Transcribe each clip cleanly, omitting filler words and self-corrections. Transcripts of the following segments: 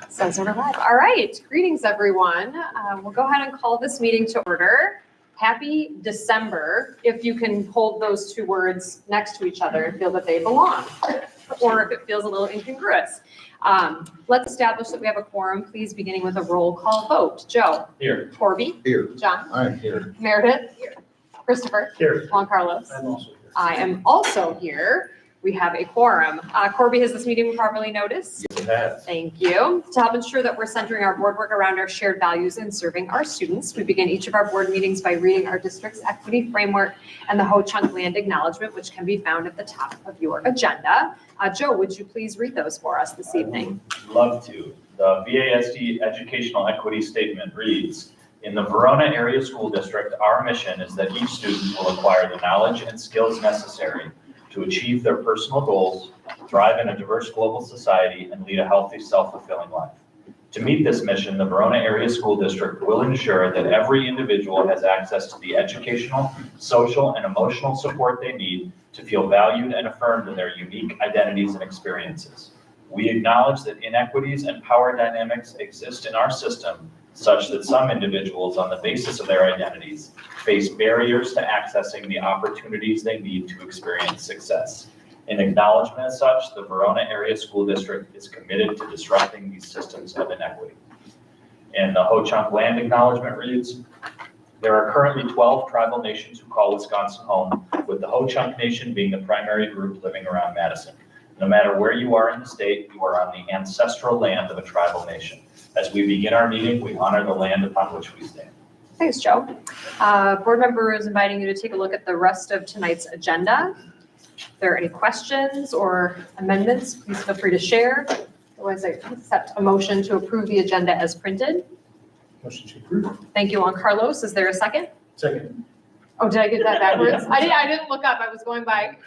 Says we're live. All right. Greetings, everyone. We'll go ahead and call this meeting to order. Happy December. If you can hold those two words next to each other and feel that they belong, or if it feels a little incongruous. Let's establish that we have a quorum, please, beginning with a roll call vote. Joe? Here. Corby? Here. John? I'm here. Meredith? Here. Christopher? Here. Juan Carlos? I'm also here. I am also here. We have a quorum. Corby, has this meeting been properly noticed? Yes, it has. Thank you. To help ensure that we're centering our board work around our shared values and serving our students, we begin each of our board meetings by reading our district's equity framework and the Ho-Chunk land acknowledgement, which can be found at the top of your agenda. Joe, would you please read those for us this evening? Love to. The VASD Educational Equity Statement reads, in the Verona Area School District, our mission is that each student will acquire the knowledge and skills necessary to achieve their personal goals, thrive in a diverse global society, and lead a healthy, self-fulfilling life. To meet this mission, the Verona Area School District will ensure that every individual has access to the educational, social, and emotional support they need to feel valued and affirmed in their unique identities and experiences. We acknowledge that inequities and power dynamics exist in our system, such that some individuals, on the basis of their identities, face barriers to accessing the opportunities they need to experience success. In acknowledgement as such, the Verona Area School District is committed to disrupting these systems of inequity. And the Ho-Chunk land acknowledgement reads, there are currently 12 tribal nations who call Wisconsin home, with the Ho-Chunk Nation being the primary group living around Madison. No matter where you are in the state, you are on the ancestral land of a tribal nation. As we begin our meeting, we honor the land upon which we stand. Thanks, Joe. Board member is inviting you to take a look at the rest of tonight's agenda. If there are any questions or amendments, please feel free to share. Otherwise, I accept a motion to approve the agenda as printed. Motion to approve. Thank you, Juan Carlos. Is there a second? Second. Oh, did I get that backwards? I didn't look up. I was going by.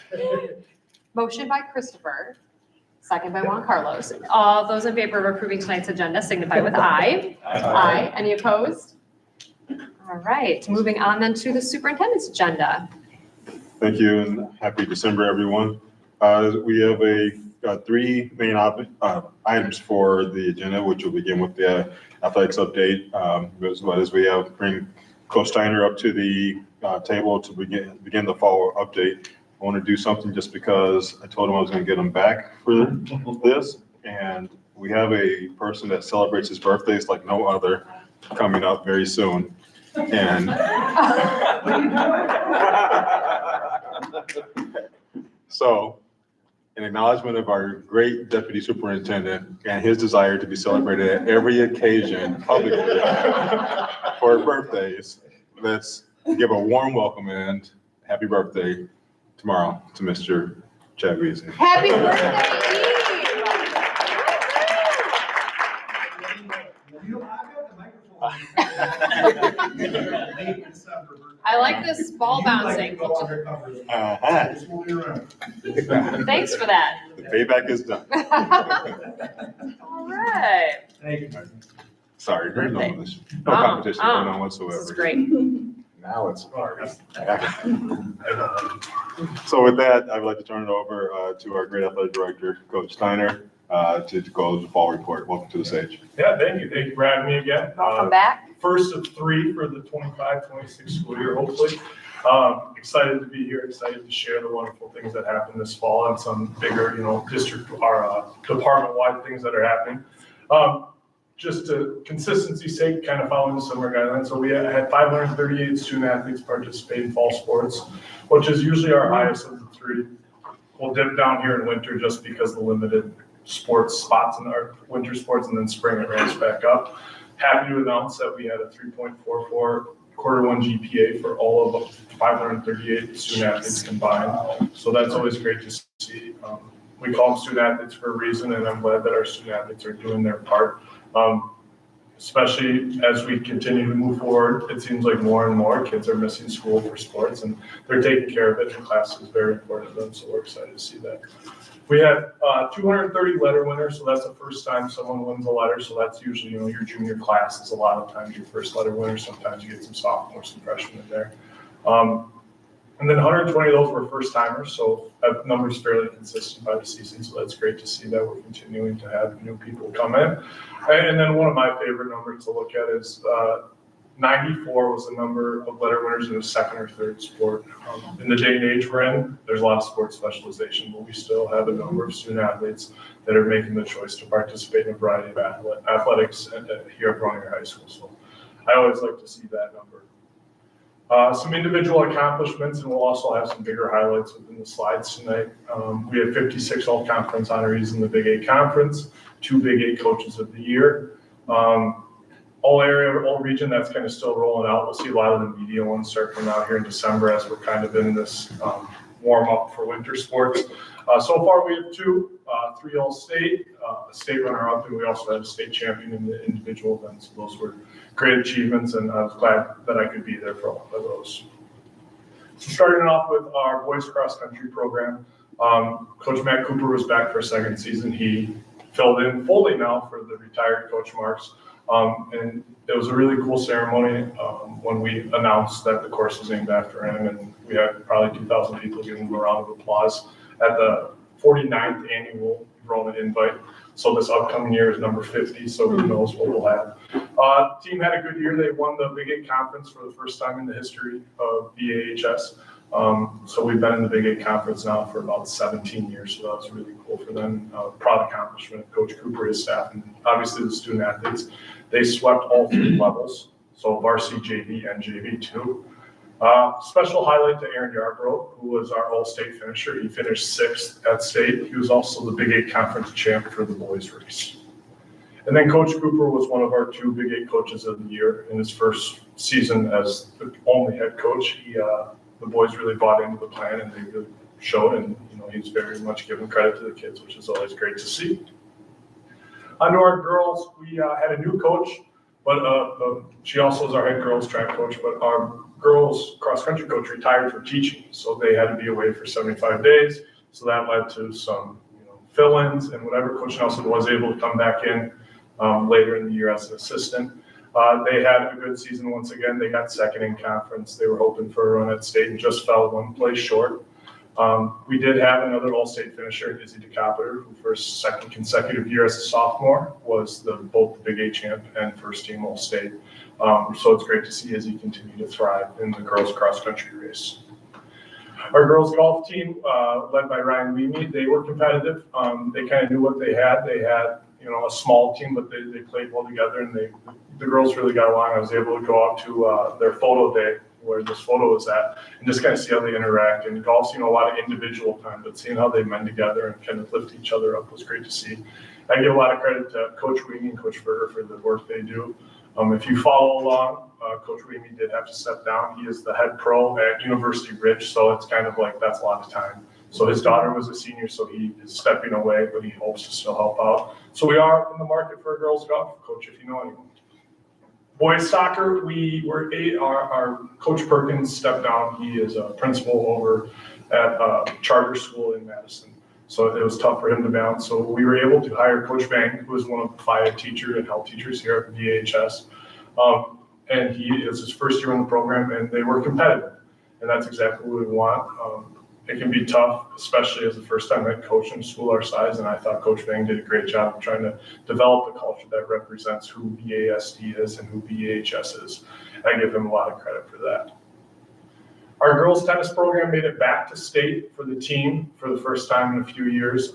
Motion by Christopher, second by Juan Carlos. All those in favor of approving tonight's agenda signify with aye. Aye. Any opposed? All right, moving on then to the superintendent's agenda. Thank you and happy December, everyone. We have three main items for the agenda, which will begin with the athletics update, as well as we have bring Coach Steiner up to the table to begin the fall update. I want to do something just because I told him I was going to get him back for this, and we have a person that celebrates his birthdays like no other coming up very soon. And so, in acknowledgement of our great deputy superintendent and his desire to be celebrated at every occasion publicly for birthdays, let's give a warm welcome and happy birthday tomorrow to Mr. Chad Weezy. Happy birthday, Eve! I like this ball bouncing. Thanks for that. The payback is done. All right. Thank you. Sorry, there's no competition going on whatsoever. This is great. Now it's ours. So with that, I would like to turn it over to our great athletic director, Coach Steiner, to go to the fall report. Welcome to the stage. Yeah, thank you. Thank you for having me again. Welcome back. First of three for the 25-26 school year, hopefully. Excited to be here, excited to share the wonderful things that happen this fall and some bigger, district or department-wide things that are happening. Just to consistency's sake, kind of following similar guidelines. So we had 538 student athletes participate in fall sports, which is usually our highest of the three. We'll dip down here in winter just because of the limited sports spots in our winter sports, and then spring it ramps back up. Happy to announce that we had a 3.44 quarter one GPA for all of 538 student athletes combined. So that's always great to see. We call them student athletes for a reason, and I'm glad that our student athletes are doing their part. Especially as we continue to move forward, it seems like more and more kids are missing school for sports, and they're taking care of it. And class is very important to them, so we're excited to see that. We had 230 letter winners, so that's the first time someone wins a letter. So that's usually, your junior class is a lot of times your first letter winner. Sometimes you get some sophomores, some freshmen in there. And then 120 of those were first timers, so that number's fairly consistent by the season, so that's great to see that we're continuing to have new people come in. And then one of my favorite numbers to look at is 94 was the number of letter winners in a second or third sport. In the day and age we're in, there's a lot of sports specialization, but we still have a number of student athletes that are making the choice to participate in a variety of athletics here at Verona High School. So I always like to see that number. Some individual accomplishments, and we'll also have some bigger highlights within the slides tonight. We had 56 all-conference honorees in the Big 8 Conference, 2 Big 8 Coaches of the Year. All area, all region, that's kind of still rolling out. We'll see a lot of the media ones start coming out here in December as we're kind of in this warm-up for winter sports. So far, we have 2, 3 all-state, a state runner-up, and we also had a state champion in the individual events. Those were great achievements, and I was glad that I could be there for all of those. So starting off with our boys cross-country program, Coach Matt Cooper was back for a second season. He filled in fully now for the retired Coach Marks. And it was a really cool ceremony when we announced that the course was named after him, and we had probably 2,000 people giving him a round of applause at the 49th annual Verona invite. So this upcoming year is number 50, so who knows what we'll have. Team had a good year. They won the Big 8 Conference for the first time in the history of VAHS. So we've been in the Big 8 Conference now for about 17 years, so that was really cool for them. Proud accomplishment. Coach Cooper, his staff, and obviously the student athletes. They swept all 3 levels, so varsity, JV, and JV2. Special highlight to Aaron Yarbrough, who was our all-state finisher. He finished 6th at state. He was also the Big 8 Conference champ for the boys race. And then Coach Cooper was one of our 2 Big 8 Coaches of the Year in his first season as the only head coach. The boys really bought into the plan, and they really showed, and he's very much giving credit to the kids, which is always great to see. Onto our girls, we had a new coach, but she also is our head girls track coach, but our girls cross-country coach retired from teaching, so they had to be away for 75 days. So that led to some fill-ins, and whatever Coach Nelson was able to come back in later in the year as an assistant. They had a good season once again. They got second in conference. They were hoping for a run at state and just fell 1 place short. We did have another all-state finisher, Izzy DeCopper, who for his 2nd consecutive year as a sophomore was both the Big 8 champ and first team all-state. So it's great to see Izzy continue to thrive in the girls cross-country race. Our girls golf team, led by Ryan Leamy, they were competitive. They kind of knew what they had. They had a small team, but they played well together, and the girls really got along. I was able to go out to their photo day where this photo was at and just kind of see how they interact. And golf's a lot of individual time, but seeing how they mend together and kind of lift each other up was great to see. I give a lot of credit to Coach Weemy and Coach Berger for the work they do. If you follow along, Coach Weemy did have to step down. He is the head pro at University Ridge, so it's kind of like that's a lot of time. So his daughter was a senior, so he is stepping away, but he hopes to still help out. So we are in the market for a girls golf coach, if you know anyone. Boys soccer, our Coach Perkins stepped down. He is a principal over at a charter school in Madison. So it was tough for him to balance. So we were able to hire Coach Bang, who is one of the 5 teachers and health teachers here at VHS. And he is his first year in the program, and they were competitive. And that's exactly what we want. It can be tough, especially as a first-time head coach in a school our size, and I thought Coach Bang did a great job of trying to develop a culture that represents who VASD is and who VHS is. I give him a lot of credit for that. Our girls tennis program made it back to state for the team for the first time in a few years.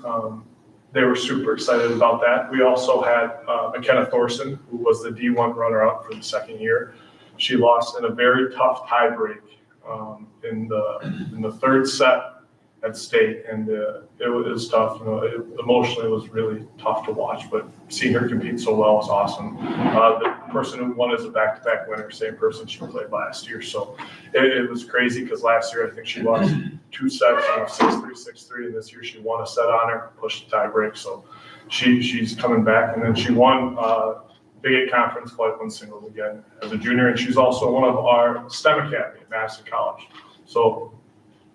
They were super excited about that. We also had McKenna Thorson, who was the D1 runner-up for the 2nd year. She lost in a very tough tiebreak in the 3rd set at state, and it was tough. Emotionally it was really tough to watch, but seeing her compete so well was awesome. The person who won is a back-to-back winner, same person she played last year. So it was crazy because last year I think she lost 2 sets, 6-3, 6-3, and this year she won a set on her, pushed the tiebreak. So she's coming back, and then she won Big 8 Conference Flight 1 singles again as a junior, and she's also one of our STEM Academy at Madison College. So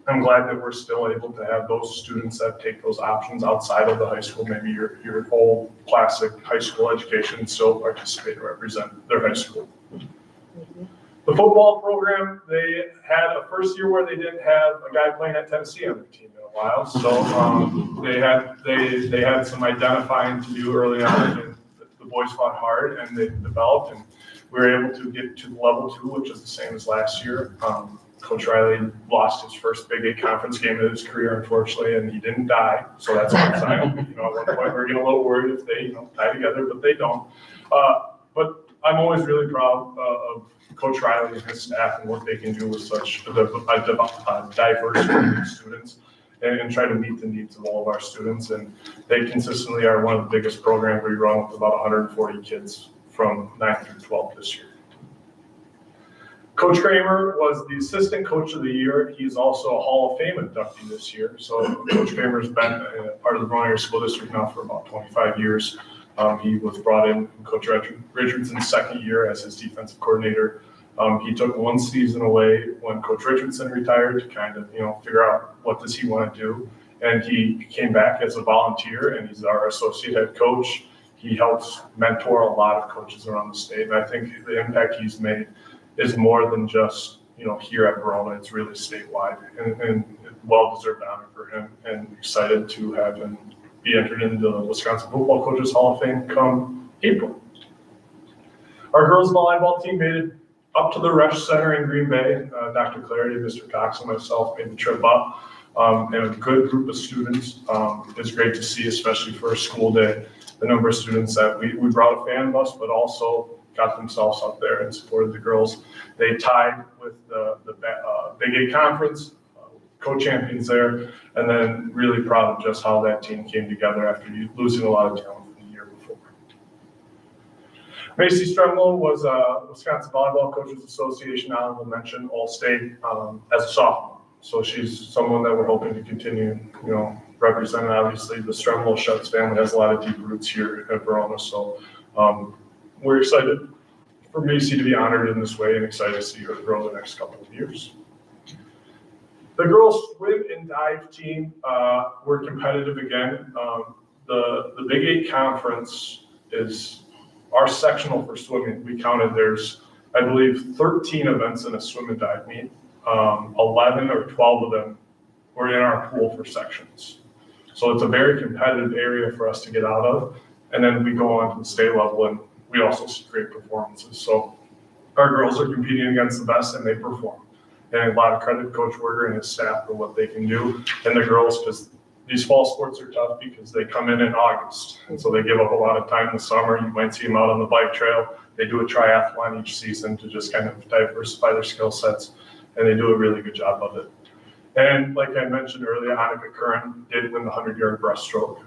I'm glad that we're still able to have those students that take those options outside of the high school, maybe your old classic high school education, and still participate and represent their high school. The football program, they had a first year where they didn't have a guy playing at Tennessee on their team in a while. So they had some identifying to do early on, and the boys fought hard and they developed, and we were able to get to level 2, which is the same as last year. Coach Riley lost his first Big 8 conference game of his career, unfortunately, and he didn't die. So that's a good sign. At one point we were getting a little worried if they, tie together, but they don't. But I'm always really proud of Coach Riley and his staff and what they can do with such a diverse group of students and try to meet the needs of all of our students. And they consistently are one of the biggest programs we run with about 140 kids from 9th through 12th this year. Coach Kramer was the assistant coach of the year. He's also a Hall of Fame inductee this year. So Coach Kramer's been a part of the Verona Area School District now for about 25 years. He was brought in Coach Richardson's second year as his defensive coordinator. He took one season away when Coach Richardson retired to kind of, figure out what does he want to do. And he came back as a volunteer, and he's our associate head coach. He helps mentor a lot of coaches around the state. And I think the impact he's made is more than just, here at Verona. It's really statewide, and well-deserved honor for him, and excited to have him be entered into the Wisconsin Football Coaches Hall of Fame come April. Our girls volleyball team made it up to the Resch Center in Green Bay. Dr. Clarity, Mr. Cox, and myself made the trip up, and a good group of students. It's great to see, especially for a school day, the number of students that we brought a fan bus, but also got themselves up there and supported the girls. They tied with the Big 8 Conference, co-champions there, and then really proud of just how that team came together after losing a lot of talent from the year before. Macy Stremlow was a Wisconsin Volleyball Coaches Association honorable mention All-State as a sophomore. So she's someone that we're hoping to continue, representing. Obviously, the Stremlow-Schutz family has a lot of deep roots here at Verona. So we're excited for Macy to be honored in this way and excited to see her grow the next couple of years. The girls swim and dive team were competitive again. The Big 8 Conference is our sectional for swimming. We counted there's, I believe, 13 events in a swim and dive meet. 11 or 12 of them were in our pool for sections. So it's a very competitive area for us to get out of. And then we go on to the state level and we also see great performances. So our girls are competing against the best and they perform. And a lot of credit to Coach Werger and his staff for what they can do. And the girls, because these fall sports are tough because they come in August. And so they give up a lot of time in the summer. You might see them out on the bike trail. They do a triathlon each season to just kind of diversify their skill sets. And they do a really good job of it. And like I mentioned earlier, Annika Curran did win the 100-yard breaststroke.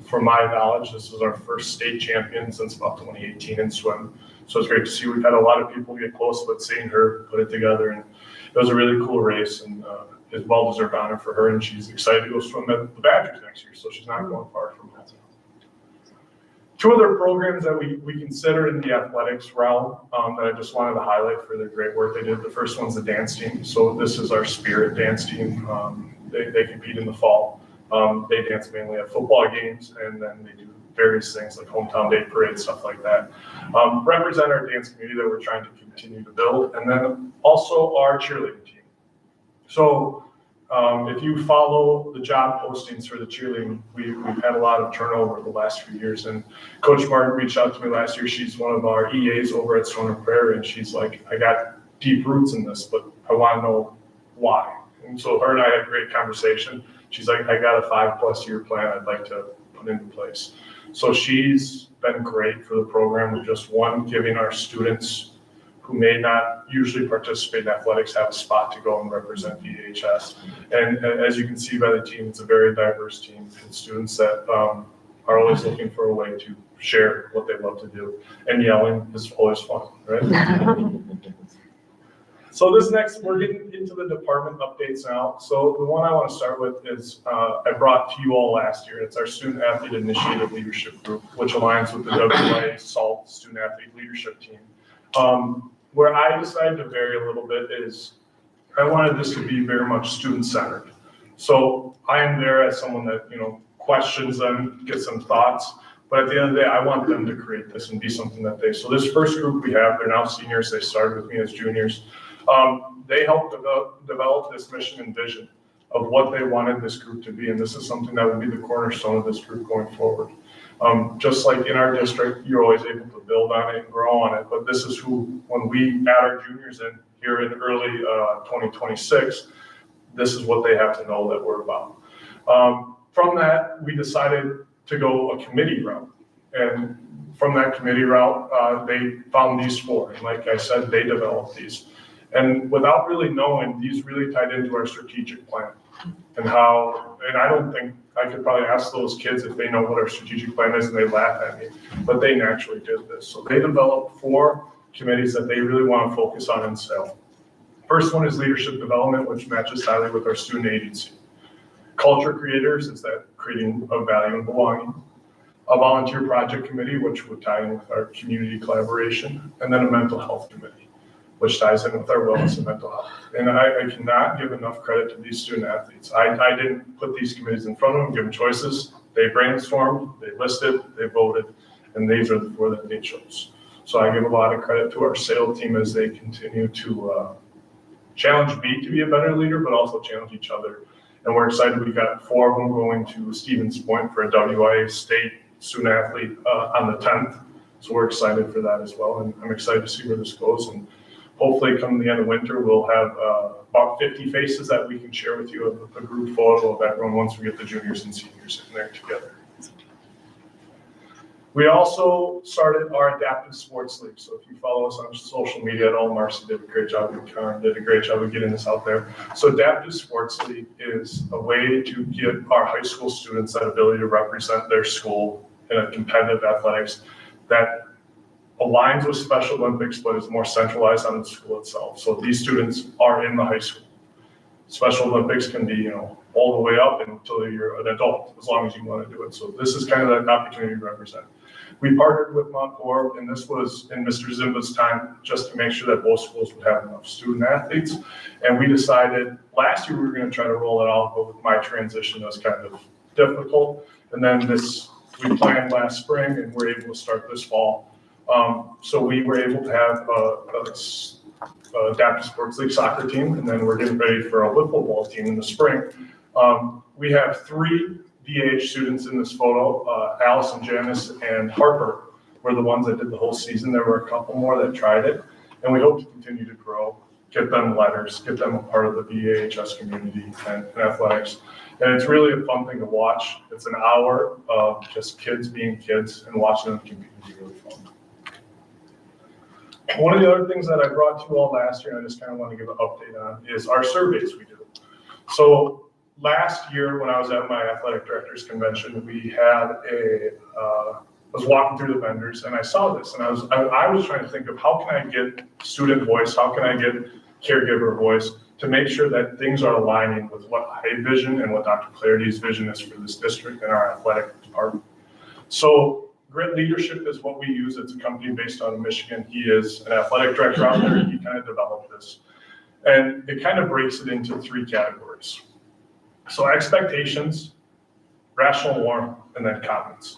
From my knowledge, this is our first state champion since about 2018 in swim. So it's great to see. We've had a lot of people get close, but seeing her put it together, and it was a really cool race, and it's well-deserved honor for her, and she's excited to go swim at the Badgers next year, so she's not going far from that. Two other programs that we consider in the athletics realm that I just wanted to highlight for their great work they did. The first one's the dance team. So this is our Spirit dance team. They compete in the fall. They dance mainly at football games, and then they do various things like hometown day parades, stuff like that. Represent our dance community that we're trying to continue to build, and then also our cheerleading team. So if you follow the job postings for the cheerleading, we've had a lot of turnover the last few years, and Coach Martin reached out to me last year. She's one of our EAs over at Stone Prairie, and she's like, I got deep roots in this, but I want to know why. And so her and I had a great conversation. She's like, I got a 5+ year plan I'd like to put into place. So she's been great for the program. With just one, giving our students who may not usually participate in athletics have a spot to go and represent VHS. And as you can see by the team, it's a very diverse team. It's students that are always looking for a way to share what they love to do. And yelling is always fun, right? So this next, we're getting into the department updates now. So the one I want to start with is I brought to you all last year. It's our Student Athlete Initiative Leadership Group, which aligns with the WA SALT Student Athlete Leadership Team. Where I decided to vary a little bit is I wanted this to be very much student-centered. So I am there as someone that, questions them, gets some thoughts, But at the end of the day, I want them to create this and be something that so this first group we have, they're now seniors, they started with me as juniors. They helped develop this mission and vision of what they wanted this group to be, and this is something that would be the cornerstone of this group going forward. Just like in our district, you're always able to build on it and grow on it, but this is who, when we add our juniors in here in early 2026, this is what they have to know that we're about. From that, we decided to go a committee route, and from that committee route, they found these four, and like I said, they developed these. And without really knowing, these really tied into our strategic plan and how, and I don't think, I could probably ask those kids if they know what our strategic plan is and they laugh at me, but they naturally did this. So they developed 4 committees that they really want to focus on and sell. First one is leadership development, which matches highly with our student agency. Culture creators is that creating of value and belonging. A volunteer project committee, which would tie in with our community collaboration, and then a mental health committee, which ties in with our wellness and mental health. And I cannot give enough credit to these student athletes. I didn't put these committees in front of them, give them choices. They brainstormed, they listed, they voted, and these are the 4 that they chose. So I give a lot of credit to our sales team as they continue to challenge me to be a better leader, but also challenge each other. And we're excited. We got 4 of them going to Stevens Point for a WIA state student athlete on the 10th. So we're excited for that as well. And I'm excited to see where this goes. And hopefully come the end of winter, we'll have about 50 faces that we can share with you, a group photo of everyone once we get the juniors and seniors in there together. We also started our adaptive sports league. So if you follow us on social media at all, Marcy did a great job and Karen did a great job of getting this out there. So adaptive sports league is a way to give our high school students that ability to represent their school in a competitive athletics that aligns with Special Olympics, but is more centralized on the school itself. So these students are in the high school. Special Olympics can be, all the way up until you're an adult, as long as you want to do it. So this is kind of an opportunity to represent. We partnered with Montclair, and this was in Mr. Zimba's time, just to make sure that both schools would have enough student athletes. And we decided last year we were going to try to roll it out, but with my transition, it was kind of difficult. And then we planned last spring, and we're able to start this fall. So we were able to have a adaptive sports league soccer team, and then we're getting ready for a wiffle ball team in the spring. We have 3 VAH students in this photo. Allison, Janice, and Harper were the ones that did the whole season. There were a couple more that tried it, and we hope to continue to grow, get them letters, get them a part of the VAHS community and athletics. And it's really a fun thing to watch. It's an hour of just kids being kids and watching them compete is really fun. One of the other things that I brought to you all last year, and I just kind of want to give an update on, is our surveys we do. So last year, when I was at my athletic directors convention, we had I was walking through the vendors, and I saw this, and I was trying to think of how can I get student voice, how can I get caregiver voice to make sure that things are aligning with what my vision and what Dr. Clarity's vision is for this district and our athletic department. So Grit Leadership is what we use. It's a company based out of Michigan. He is an athletic director out there. He kind of developed this. And it kind of breaks it into 3 categories. So expectations, rational warmth, and then comments.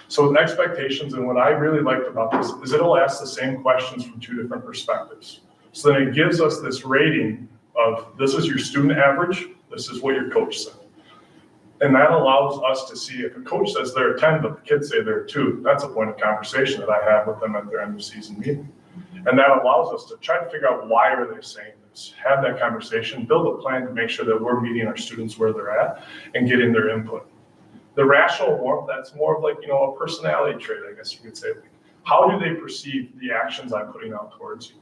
So with expectations, and what I really liked about this is it'll ask the same questions from 2 different perspectives. So then it gives us this rating of this is your student average, this is what your coach said. And that allows us to see if a coach says they're a 10, but the kids say they're a 2, that's a point of conversation that I have with them at their end of season meeting. And that allows us to try to figure out why are they saying this, have that conversation, build a plan to make sure that we're meeting our students where they're at and getting their input. The rational warmth, that's more of like, a personality trait, I guess you could say. How do they perceive the actions I'm putting out towards you?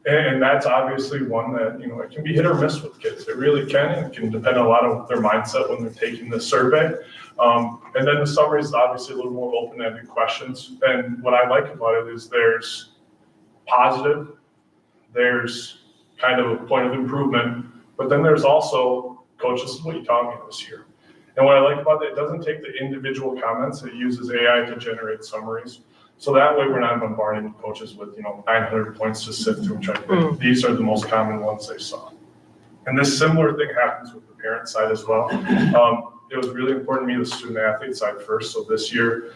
And that's obviously one that, it can be hit or miss with kids. It really can. It can depend a lot on their mindset when they're taking the survey. And then the summary is obviously a little more open-ended questions. And what I like about it is there's positive, there's kind of a point of improvement, but then there's also, coach, this is what you taught me this year. And what I like about it doesn't take the individual comments. It uses AI to generate summaries. So that way we're not bombarding coaches with 900 points to sift through and try to pick. These are the most common ones they saw. And this similar thing happens with the parent side as well. it was really important to me, the student athlete side first. So this year,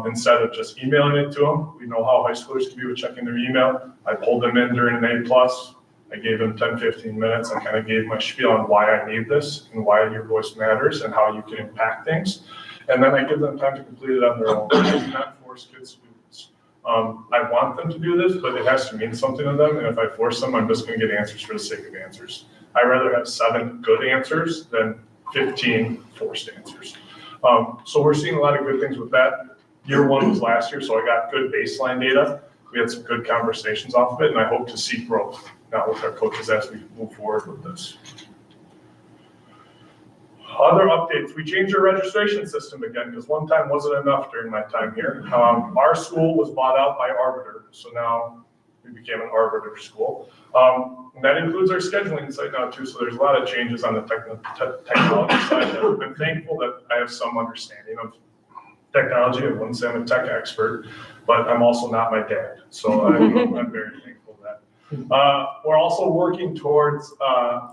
instead of just emailing it to them, we know how high schoolers can be with checking their email. I pulled them in during an A+. I gave them 10, 15 minutes. I kind of gave my spiel on why I need this and why your voice matters and how you can impact things. And then I give them time to complete it on their own. I do not force kids to do this. I want them to do this, but it has to mean something to them. And if I force them, I'm just going to get answers for the sake of answers. I'd rather have 7 good answers than 15 forced answers. So we're seeing a lot of good things with that. Year 1 was last year, so I got good baseline data. We had some good conversations off of it, and I hope to see growth now with our coaches as we move forward with this. Other updates, we changed our registration system again because one time wasn't enough during my time here. Our school was bought out by Arbiter, so now we became an Arbiter school. And that includes our scheduling site now too, so there's a lot of changes on the technology side. I've been thankful that I have some understanding of technology. I wouldn't say I'm a tech expert, but I'm also not my dad, so I'm very thankful for that. We're also working towards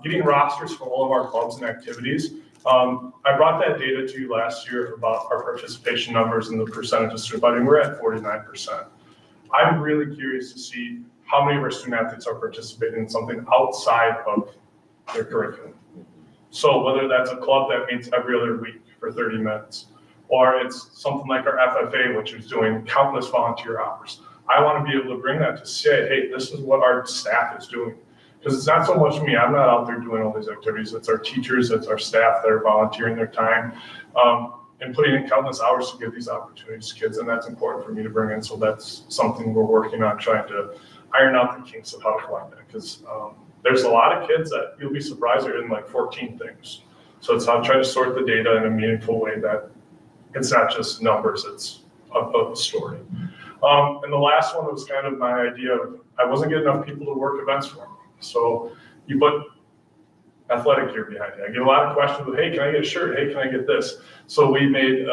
getting rosters for all of our clubs and activities. I brought that data to you last year about our participation numbers and the percentage of student body. We're at 49%. I'm really curious to see how many of our student athletes are participating in something outside of their curriculum. So whether that's a club that meets every other week for 30 minutes, or it's something like our FFA, which is doing countless volunteer hours. I want to be able to bring that to say, hey, this is what our staff is doing. Because it's not so much me, I'm not out there doing all these activities, it's our teachers, it's our staff that are volunteering their time and putting in countless hours to give these opportunities to kids, and that's important for me to bring in, so that's something we're working on, trying to iron out the kinks of how to collect that, because there's a lot of kids that you'll be surprised are in like 14 things. So it's how to try to sort the data in a meaningful way that it's not just numbers, it's a story. And the last one was kind of my idea of, I wasn't getting enough people to work events for me. So you put athletic gear behind it. I get a lot of questions of, hey, can I get a shirt? Hey, can I get this? So we made,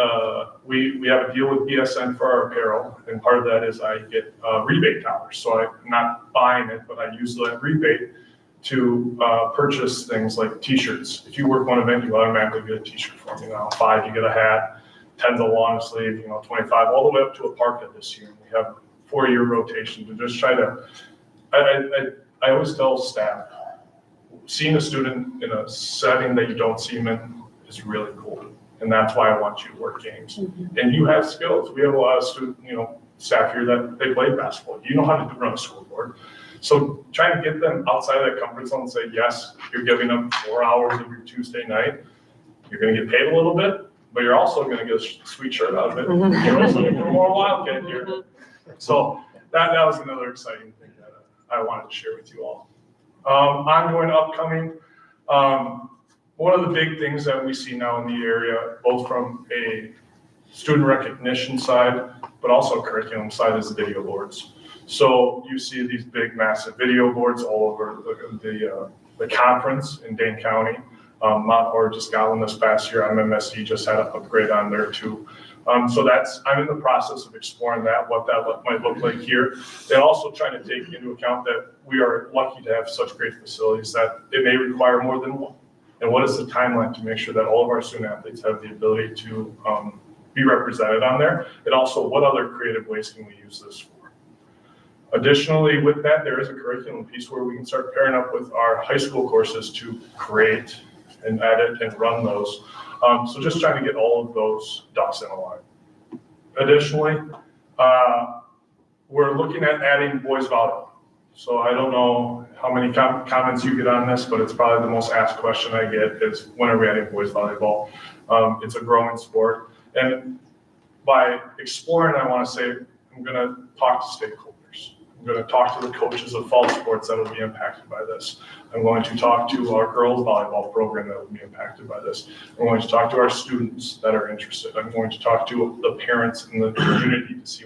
we have a deal with BSN for our apparel. And part of that is I get rebate dollars. So I'm not buying it, but I use that rebate to purchase things like t-shirts. If you work one event, you automatically get a t-shirt for me now. 5, you get a hat, 10's a long sleeve, 25, all the way up to a parka this year. We have 4-year rotation to just try to, I always tell staff, seeing a student in a setting that you don't see them in is really cool. And that's why I want you to work games. Mm-hmm. And you have skills. We have a lot of staff here that they play basketball. You know how to run a scoreboard. So trying to get them outside of that comfort zone and say, yes, you're giving them 4 hours of your Tuesday night. You're going to get paid a little bit, but you're also going to get a sweet shirt out of it. You're also looking for more Wildcat here. So that was another exciting thing that I wanted to share with you all. Ongoing, upcoming, one of the big things that we see now in the area, both from a student recognition side, but also curriculum side, is the video boards. So you see these big, massive video boards all over the conference in Dane County. Mount Horr just got one this past year. MMSD just had an upgrade on there too. So I'm in the process of exploring that, what that might look like here. And also trying to take into account that we are lucky to have such great facilities that it may require more than one. And what is the timeline to make sure that all of our student athletes have the ability to be represented on there? And also, what other creative ways can we use this for? Additionally, with that, there is a curriculum piece where we can start pairing up with our high school courses to create and edit and run those. So just trying to get all of those ducks in a line. Additionally, we're looking at adding boys volleyball. So I don't know how many comments you get on this, but it's probably the most asked question I get is, when are we adding boys volleyball? It's a growing sport. And by exploring, I want to say, I'm going to talk to stakeholders. I'm going to talk to the coaches of fall sports that will be impacted by this. I'm going to talk to our girls volleyball program that will be impacted by this. I'm going to talk to our students that are interested. I'm going to talk to the parents in the community to see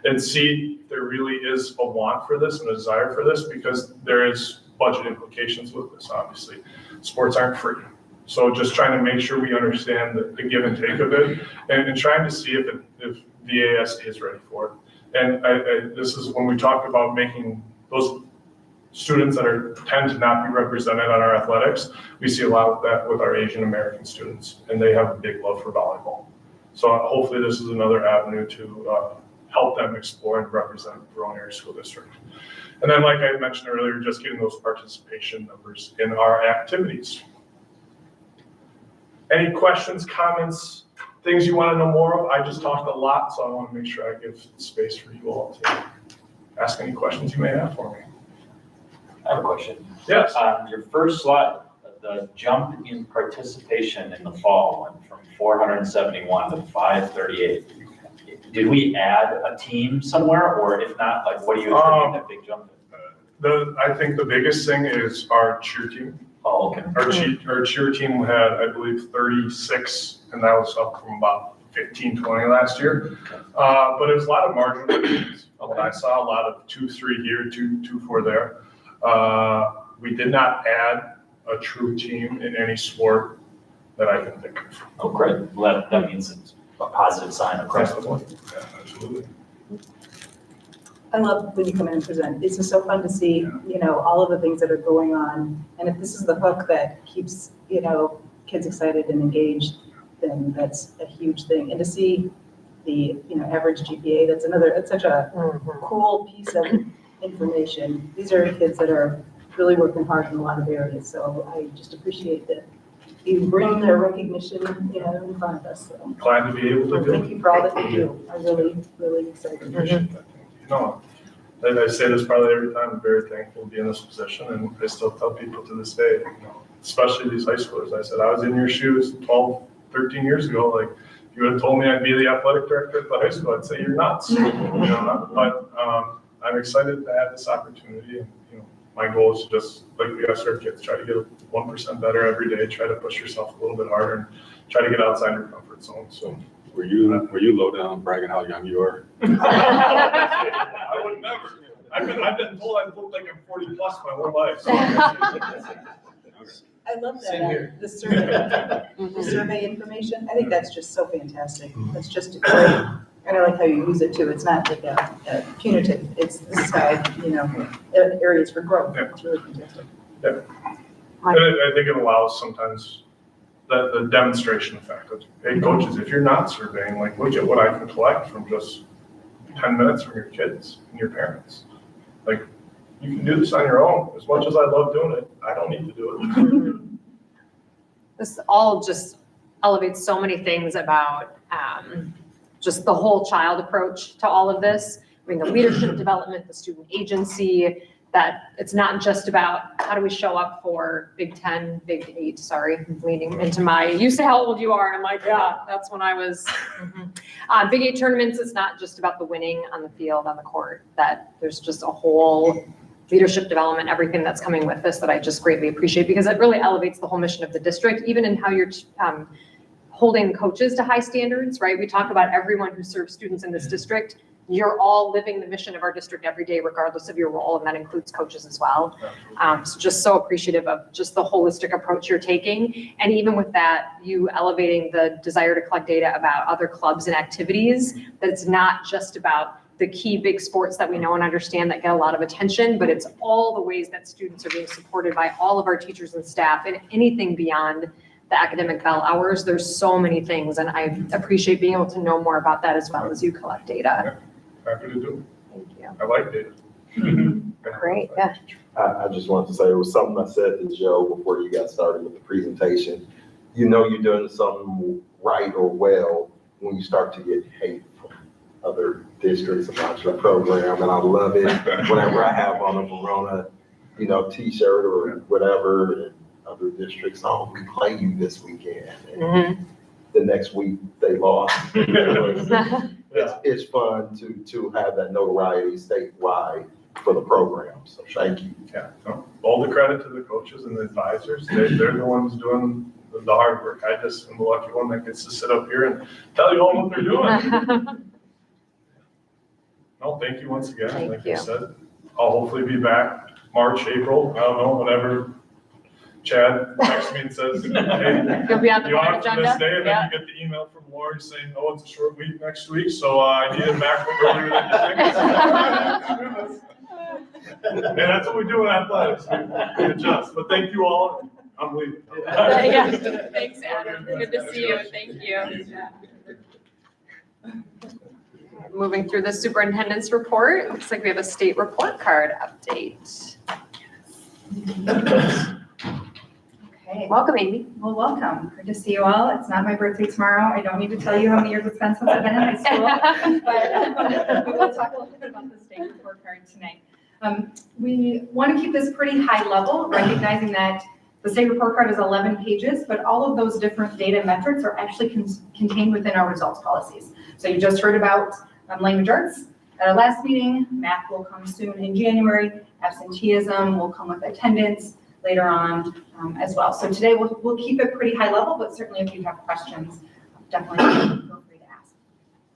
and see if there really is a want for this and a desire for this, because there is budget implications with this, obviously. Sports aren't free. So just trying to make sure we understand the give and take of it, and trying to see if VASD is ready for it. And this is when we talk about making those students that tend to not be represented on our athletics. We see a lot of that with our Asian American students, and they have a big love for volleyball. So hopefully this is another avenue to help them explore and represent Verona Area School District. And then, like I mentioned earlier, just getting those participation numbers in our activities. Any questions, comments, things you want to know more of? I just talked a lot, so I want to make sure I give space for you all to ask any questions you may have for me. I have a question. Yes. Your first slide, the jump in participation in the fall went from 471 to 538. Did we add a team somewhere, or if not, like what do you attribute that big jump in? I think the biggest thing is our cheer team. Oh, okay. Our cheer team had, I believe, 36, and that was up from about 15, 20 last year. But it was a lot of marginal gains. Okay. I saw a lot of 2-3 here, 2-4 there. We did not add a true team in any sport that I can think of. Oh, great. Well, that means it's a positive sign across the board. Yeah, absolutely. I love when you come in and present. It's just so fun to see, all of the things that are going on. And if this is the hook that keeps, kids excited and engaged, then that's a huge thing. And to see the, average GPA, it's such a cool piece of information. These are kids that are really working hard in a lot of areas. So I just appreciate that you bring their recognition, in front of us. So Glad to be able to do it. thank you for all that you do. I'm really, really excited. Appreciate that. No, I say this probably every time, I'm very thankful to be in this position, and I still tell people to this day, especially these high schoolers, I said, I was in your shoes 12, 13 years ago, like, if you would have told me I'd be the athletic director at the high school, I'd say you're nuts. But I'm excited to have this opportunity, and my goal is to just, like we asked our kids, try to get 1% better every day, try to push yourself a little bit harder, and try to get outside your comfort zone, so. Were you low down bragging how young you are? I would never. I've been told I look like I'm 40 plus my whole life. So. I love that, the survey information. I think that's just so fantastic. That's just great. And I like how you use it too. It's not like a punitive, this is how, areas for growth. It's really fantastic. Yeah. And I think it allows sometimes the demonstration effect of, hey, coaches, if you're not surveying, like, look at what I can collect from just 10 minutes from your kids and your parents. Like, you can do this on your own. As much as I love doing it, I don't need to do it. This all just elevates so many things about just the whole child approach to all of this. I mean, the leadership development, the student agency, that it's not just about how do we show up for Big 10, Big 8, sorry, leaning into you say how old you are, and I'm like, yeah, that's when I was. Big 8 tournaments, it's not just about the winning on the field, on the court, that there's just a whole leadership development, everything that's coming with this that I just greatly appreciate, because it really elevates the whole mission of the district, even in how you're holding coaches to high standards, right? We talk about everyone who serves students in this district. You're all living the mission of our district every day, regardless of your role, and that includes coaches as well. So just so appreciative of just the holistic approach you're taking. And even with that, you elevating the desire to collect data about other clubs and activities, that it's not just about the key big sports that we know and understand that get a lot of attention, but it's all the ways that students are being supported by all of our teachers and staff, and anything beyond the academic bell hours. There's so many things, and I appreciate being able to know more about that as well as you collect data. Happy to do Thank you. it. I like data. Great, yeah. I just wanted to say, it was something I said to Joe before you got started with the presentation. You're doing something right or well when you start to get hate from other districts about your program, and I love it whenever I have on a Verona, t-shirt or whatever, and other districts, oh, we play you this weekend. And the next week they lost. It's fun to have that notoriety statewide for the program. So thank you. Yeah, so all the credit to the coaches and the advisors. They're the ones doing the hard work. I just am the lucky one that gets to sit up here and tell you all what they're doing. No, thank you once again. Thank like you. I said, I'll hopefully be back March, April. I don't know, whenever Chad texts me and says, hey, You'll be on the you board on for agenda? this day, and Yeah. then you get the email from Lori saying, oh, it's a short week next week, so I need it back earlier than you think. And that's what we do in athletics, we adjust. But thank you all. I'm leaving. Yeah, thanks, Adam. Good to see you. Thank you. Moving through the superintendent's report, it looks like we have a state report card update. Okay, Welcome, Amy. well, welcome. Good to see you all. It's not my birthday tomorrow. I don't need to tell you how many years it's been since I've been in high school. But we will talk a little bit about the state report card tonight. We want to keep this pretty high level, recognizing that the state report card is 11 pages, but all of those different data metrics are actually contained within our results policies. So you just heard about language arts at our last meeting. Math will come soon in January. Absenteeism will come with attendance later on as well. So today we'll keep it pretty high level, but certainly if you have questions, definitely feel free to ask.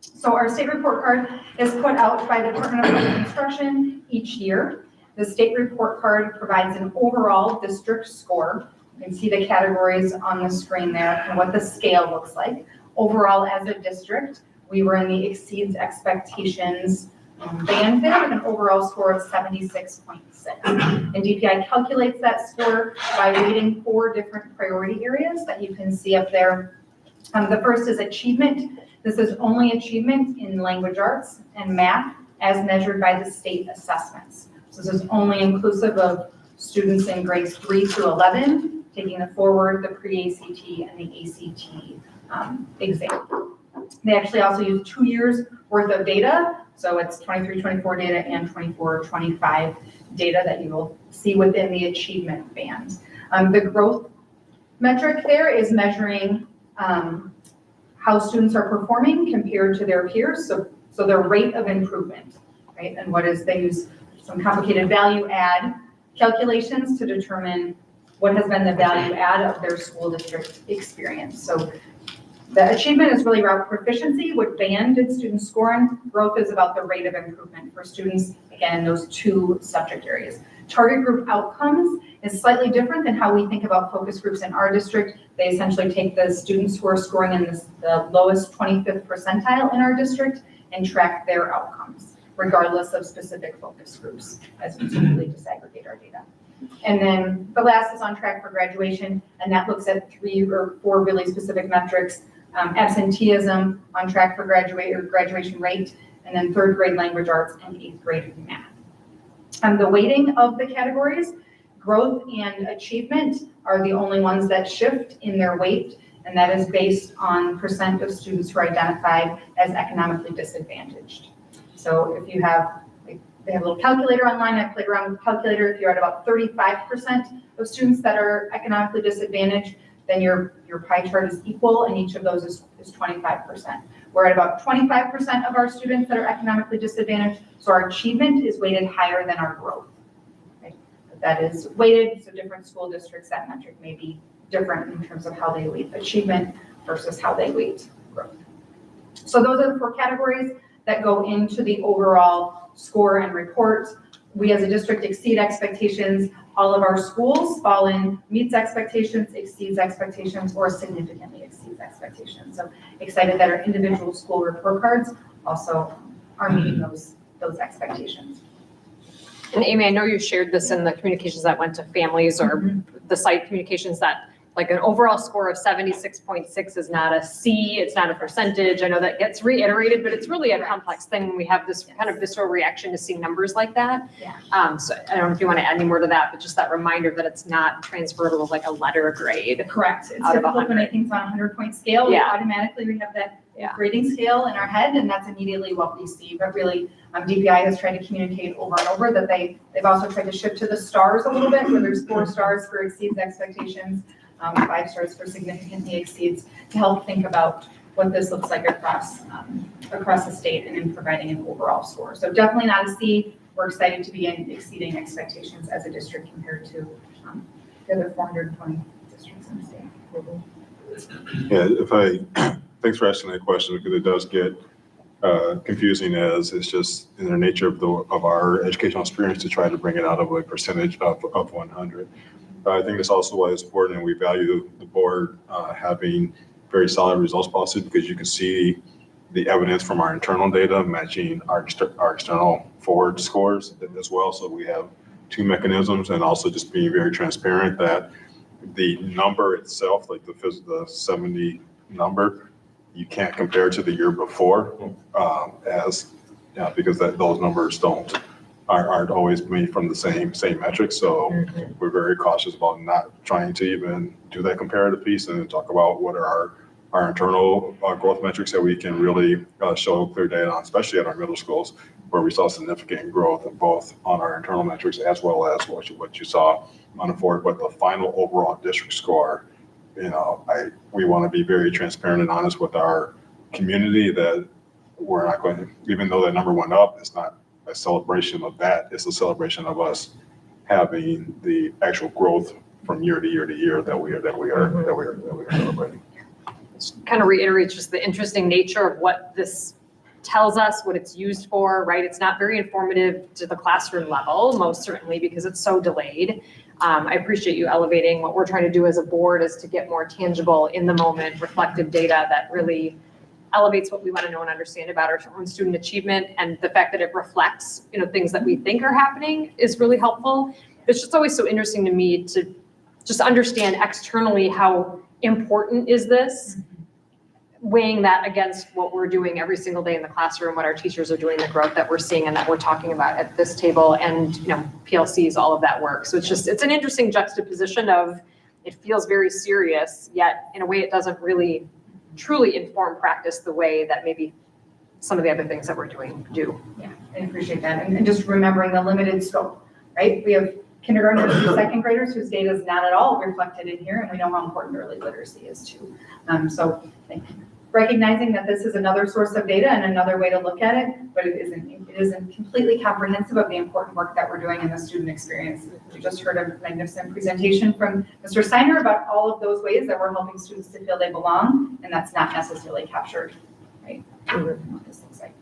So our state report card is put out by the Department of Public Instruction each year. The state report card provides an overall district score. You can see the categories on the screen there and what the scale looks like. Overall, as a district, we were in the exceeds expectations band there with an overall score of 76.6. And DPI calculates that score by weighting 4 different priority areas that you can see up there. The first is achievement. This is only achievement in language arts and math as measured by the state assessments. So this is only inclusive of students in grades 3 through 11, taking the forward, the pre-ACT, and the ACT exam. They actually also use 2 years worth of data. So it's 23-24 data and 24-25 data that you will see within the achievement band. The growth metric there is measuring how students are performing compared to their peers. So their rate of improvement, right? And they use some complicated value add calculations to determine what has been the value add of their school district experience. So the achievement is really about proficiency, what band did students score in. Growth is about the rate of improvement for students, again, in those 2 subject areas. Target group outcomes is slightly different than how we think about focus groups in our district. They essentially take the students who are scoring in the lowest 25th percentile in our district and track their outcomes, regardless of specific focus groups, as we typically disaggregate our data. And then the last is on track for graduation, and that looks at 3 or 4 really specific metrics. Absenteeism, on track for graduation rate, and then 3rd grade language arts and 8th grade math. The weighting of the categories, growth and achievement, are the only ones that shift in their weight, and that is based on % of students who are identified as economically disadvantaged. So if you have, they have a little calculator online, I played around with the calculator. If you're at about 35% of students that are economically disadvantaged, then your pie chart is equal, and each of those is 25%. We're at about 25% of our students that are economically disadvantaged, so our achievement is weighted higher than our growth. Right? That is weighted, so different school districts, that metric may be different in terms of how they weight achievement versus how they weight growth. So those are the 4 categories that go into the overall score and report. We as a district exceed expectations. All of our schools fall in meets expectations, exceeds expectations, or significantly exceeds expectations. So excited that our individual school report cards also are meeting those expectations. And Amy, I know you shared this in the communications that went to families or the site communications, that like an overall score of 76.6 is not a C, it's not a percentage. I know that gets reiterated, but it's really a complex thing when we have this kind of visceral reaction to seeing numbers like that. Yeah. So I don't know if you want to add any more to that, but just that reminder that it's not transferable like a letter grade. Correct. It's Out of difficult when 100. I think it's on a 100-point scale. Yeah. Automatically we have that Yeah. grading scale in our head, and that's immediately what we see. But really, DPI has tried to communicate over and over that they've also tried to shift to the stars a little bit, where there's 4 stars for exceeds expectations, 5 stars for significantly exceeds, to help think about what this looks like across the state and in providing an overall score. So definitely not a C. We're excited to be exceeding expectations as a district compared to the other 420 districts in the state. Yeah, thanks for asking that question, because it does get confusing, as it's just in the nature of our educational experience to try to bring it out of a percentage of 100. I think that's also why it's important, and we value the board having very solid results policy, because you can see the evidence from our internal data matching our external forward scores as well. So we have two mechanisms, and also just being very transparent that the number itself, like the 70 number, you can't compare to the year before because those numbers aren't always made from the same metrics. So we're very cautious about not trying to even do that comparative piece and talk about what are our internal growth metrics that we can really show clear data on, especially at our middle schools, where we saw significant growth both on our internal metrics as well as what you saw on the forward. But the final overall district score, we want to be very transparent and honest with our community that we're not going to, even though that number went up, it's not a celebration of that. It's a celebration of us having the actual growth from year to year to year that we are celebrating. Kind of reiterates just the interesting nature of what this tells us, what it's used for, right? It's not very informative to the classroom level, most certainly, because it's so delayed. I appreciate you elevating. What we're trying to do as a board is to get more tangible, in the moment, reflective data that really elevates what we want to know and understand about our own student achievement, and the fact that it reflects, things that we think are happening is really helpful. It's just always so interesting to me to just understand externally how important is this, weighing that against what we're doing every single day in the classroom, what our teachers are doing, the growth that we're seeing and that we're talking about at this table, and PLCs, all of that work. So it's an interesting juxtaposition of, it feels very serious, yet in a way it doesn't really truly inform practice the way that maybe some of the other things that we're doing do. Yeah, I appreciate that. And just remembering the limited scope, right? We have kindergartners and second graders whose data is not at all reflected in here, and we know how important early literacy is too. So recognizing that this is another source of data and another way to look at it, but it isn't completely comprehensive of the important work that we're doing in the student experience. We just heard a magnificent presentation from Mr. Steiner about all of those ways that we're helping students to feel they belong, and that's not necessarily captured, right? What this looks like.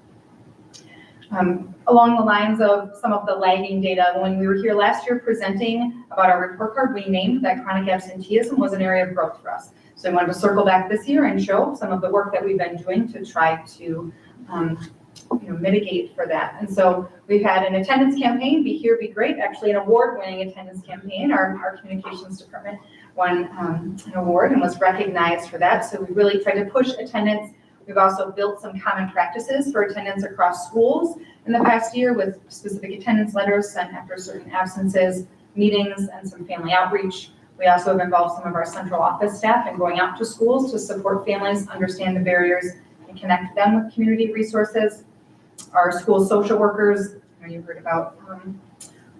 Along the lines of some of the lagging data, when we were here last year presenting about our report card, we named that chronic absenteeism was an area of growth for us. So I wanted to circle back this year and show some of the work that we've been doing to try to mitigate for that. And so we've had an attendance campaign, Be Here, Be Great, actually an award-winning attendance campaign. Our communications department won an award and was recognized for that. So we really tried to push attendance. We've also built some common practices for attendance across schools in the past year, with specific attendance letters sent after certain absences, meetings, and some family outreach. We also have involved some of our central office staff in going out to schools to support families, understand the barriers, and connect them with community resources. Our school social workers, you heard about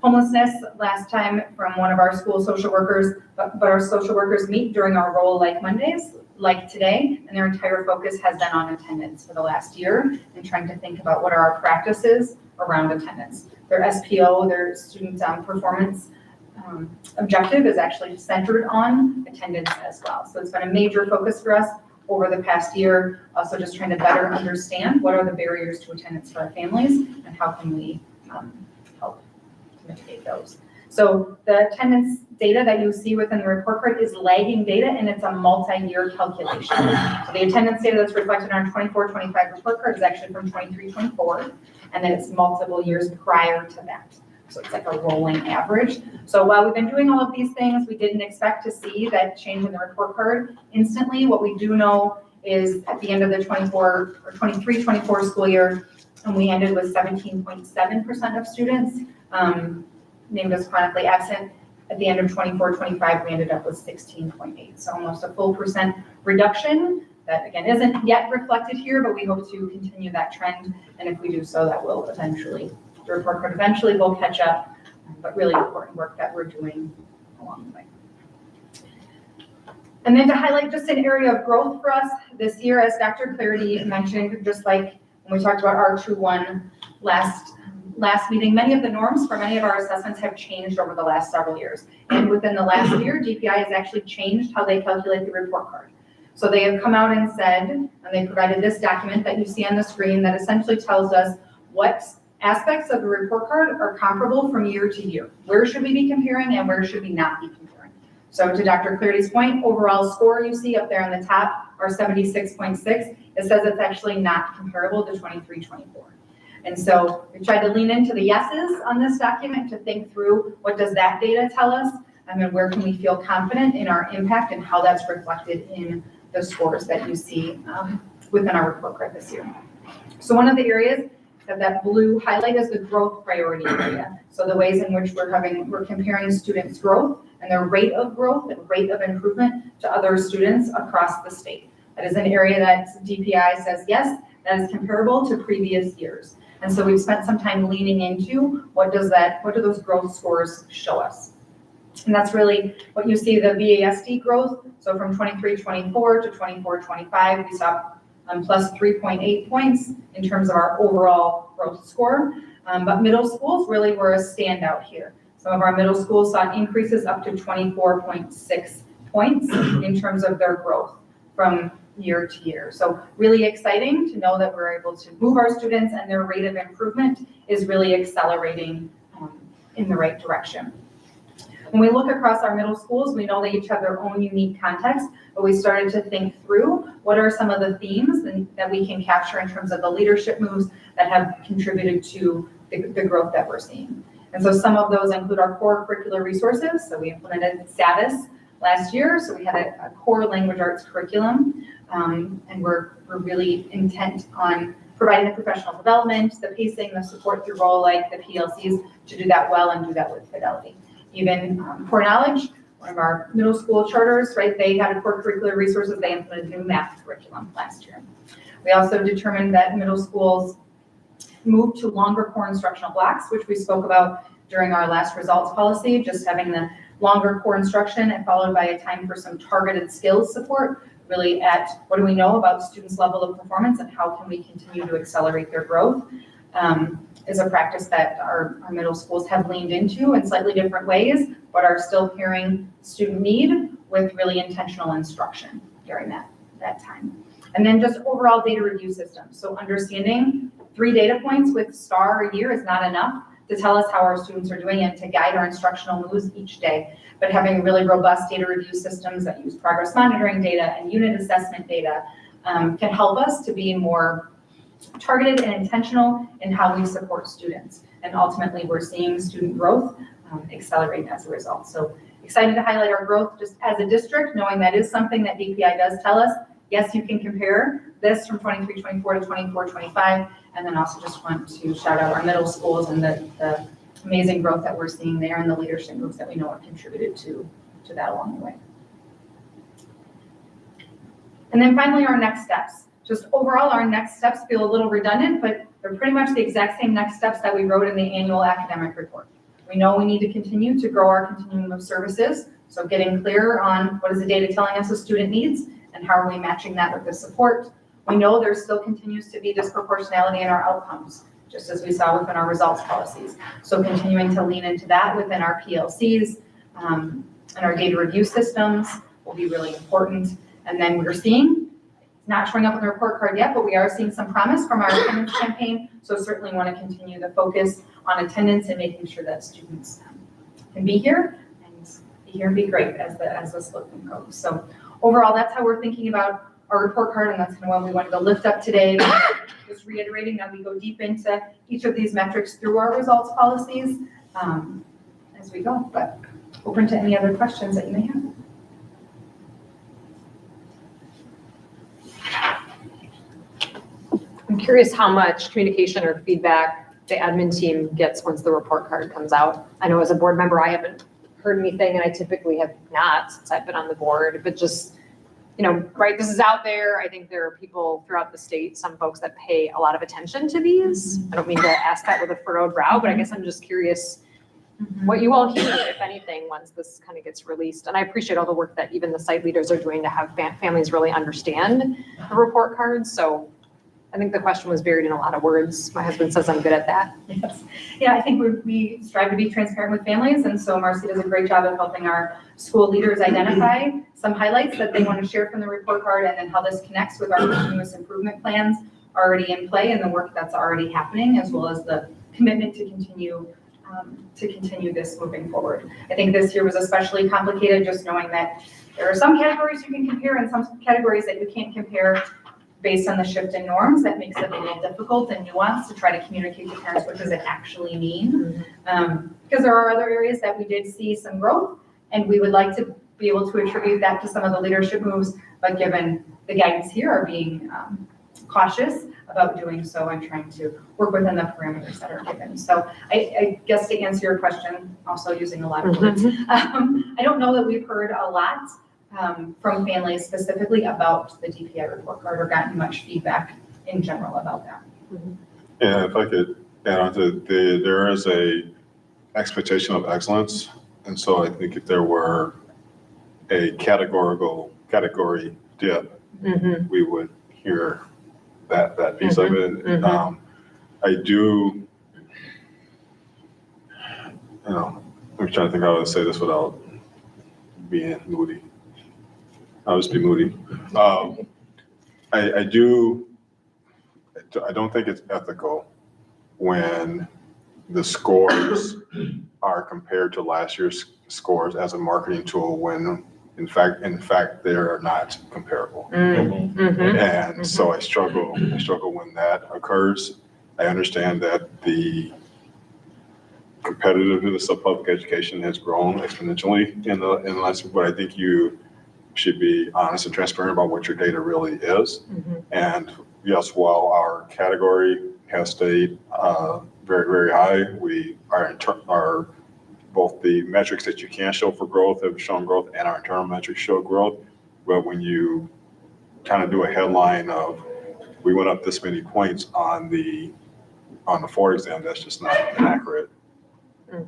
homelessness last time from one of our school social workers, but our social workers meet during our Roll Like Mondays, like today, and their entire focus has been on attendance for the last year and trying to think about what are our practices around attendance. Their SPO, their student performance objective, is actually centered on attendance as well. So it's been a major focus for us over the past year, also just trying to better understand what are the barriers to attendance for our families and how can we help to mitigate those. So the attendance data that you see within the report card is lagging data, and it's a multi-year calculation. So the attendance data that's reflected on our 24-25 report card is actually from 23-24, and then it's multiple years prior to that. So it's like a rolling average. So while we've been doing all of these things, we didn't expect to see that change in the report card instantly. What we do know is at the end of the 23-24 school year, and we ended with 17.7% of students named as chronically absent. At the end of 24-25, we ended up with 16.8. So almost a full percent reduction. That again isn't yet reflected here, but we hope to continue that trend. And if we do so, that will eventually, the report card eventually will catch up, but really important work that we're doing along the way. And then to highlight just an area of growth for us this year, as Dr. Clarity mentioned, just like when we talked about R21 last meeting, many of the norms for many of our assessments have changed over the last several years. And within the last year, DPI has actually changed how they calculate the report card. So they have come out and said, and they provided this document that you see on the screen that essentially tells us what aspects of the report card are comparable from year to year. Where should we be comparing and where should we not be comparing? So to Dr. Clarity's point, overall score you see up there on the top are 76.6. It says it's actually not comparable to 23-24. And so we tried to lean into the yeses on this document to think through what does that data tell us, and then where can we feel confident in our impact and how that's reflected in the scores that you see within our report card this year. So one of the areas that blue highlight is the growth priority area. So the ways in which we're comparing students' growth and their rate of growth and rate of improvement to other students across the state. That is an area that DPI says, yes, that is comparable to previous years. And so we've spent some time leaning into what do those growth scores show us? And that's really what you see, the VASD growth. So from 23-24 to 24-25, we saw plus 3.8 points in terms of our overall growth score. But middle schools really were a standout here. Some of our middle schools saw increases up to 24.6 points in terms of their growth from year to year. So really exciting to know that we're able to move our students and their rate of improvement is really accelerating in the right direction. When we look across our middle schools, we know they each have their own unique context, but we started to think through what are some of the themes that we can capture in terms of the leadership moves that have contributed to the growth that we're seeing. And so some of those include our core curricular resources. So we implemented SAVIS last year. So we had a core language arts curriculum, and we're really intent on providing the professional development, the pacing, the support through role like the PLCs to do that well and do that with fidelity. Even Core Knowledge, one of our middle school charters, right? They had a core curricular resources. They implemented new math curriculum last year. We also determined that middle schools moved to longer core instructional blocks, which we spoke about during our last results policy, just having the longer core instruction and followed by a time for some targeted skills support, really at what do we know about students' level of performance and how can we continue to accelerate their growth. Is a practice that our middle schools have leaned into in slightly different ways, but are still pairing student need with really intentional instruction during that time. And then just overall data review systems. So understanding 3 data points with STAR a year is not enough to tell us how our students are doing and to guide our instructional moves each day. But having really robust data review systems that use progress monitoring data and unit assessment data can help us to be more targeted and intentional in how we support students. And ultimately, we're seeing student growth accelerate as a result. So excited to highlight our growth just as a district, knowing that is something that DPI does tell us. Yes, you can compare this from 23-24 to 24-25, and then also just want to shout out our middle schools and the amazing growth that we're seeing there and the leadership moves that we know have contributed to that along the way. And then finally, our next steps. Just overall, our next steps feel a little redundant, but they're pretty much the exact same next steps that we wrote in the annual academic report. We know we need to continue to grow our continuum of services, so getting clear on what is the data telling us a student needs and how are we matching that with the support. We know there still continues to be disproportionality in our outcomes, just as we saw within our results policies. So continuing to lean into that within our PLCs and our data review systems will be really important. And then we're seeing, not showing up on the report card yet, but we are seeing some promise from our attendance campaign. So certainly want to continue the focus on attendance and making sure that students can be here and be great as the slogan goes. So overall, that's how we're thinking about our report card, and that's kind of what we wanted to lift up today. Just reiterating that we go deep into each of these metrics through our results policies as we go, but open to any other questions that you may have. I'm curious how much communication or feedback the admin team gets once the report card comes out. I know as a board member, I haven't heard anything, and I typically have not since I've been on the board, but just, you know, right, this is out there. I think there are people throughout the state, some folks that pay a lot of attention to these. I don't mean to ask that with a furrowed brow, but I guess I'm just curious what you all hear, if anything, once this kind of gets released. And I appreciate all the work that even the site leaders are doing to have families really understand the report cards. So I think the question was buried in a lot of words. My husband says I'm good at that. Yes. Yeah, I think we strive to be transparent with families, and so Marcy does a great job of helping our school leaders identify some highlights that they want to share from the report card, and then how this connects with our continuous improvement plans already in play and the work that's already happening, as well as the commitment to continue to continue this moving forward. I think this year was especially complicated, just knowing that there are some categories you can compare and some categories that you can't compare based on the shift in norms. That makes it a little difficult and nuanced to try to communicate to parents what does it actually mean. Because there are other areas that we did see some growth, and we would like to be able to attribute that to some of the leadership moves, but given the guidance here are being cautious about doing so and trying to work within the parameters that are given. So I guess to answer your question, also using a lot of words, I don't know that we've heard a lot from families specifically about the DPI report card or gotten much feedback in general about that. Yeah, if I could add on to there is a expectation of excellence. And so I think if there were a category dip, we would hear that piece of it. I do, I'm trying to think how to say this without being moody. I'll just be moody. I don't think it's ethical when the scores are compared to last year's scores as a marketing tool when in fact they're not comparable. And so I struggle when that occurs. I understand that the competitiveness of public education has grown exponentially in the last year, but I think you should be honest and transparent about what your data really is. And yes, while our category has stayed very, very high, we are both the metrics that you can show for growth have shown growth and our internal metrics show growth. But when you kind of do a headline of, we went up this many points on the 4 exam, that's just not an accurate,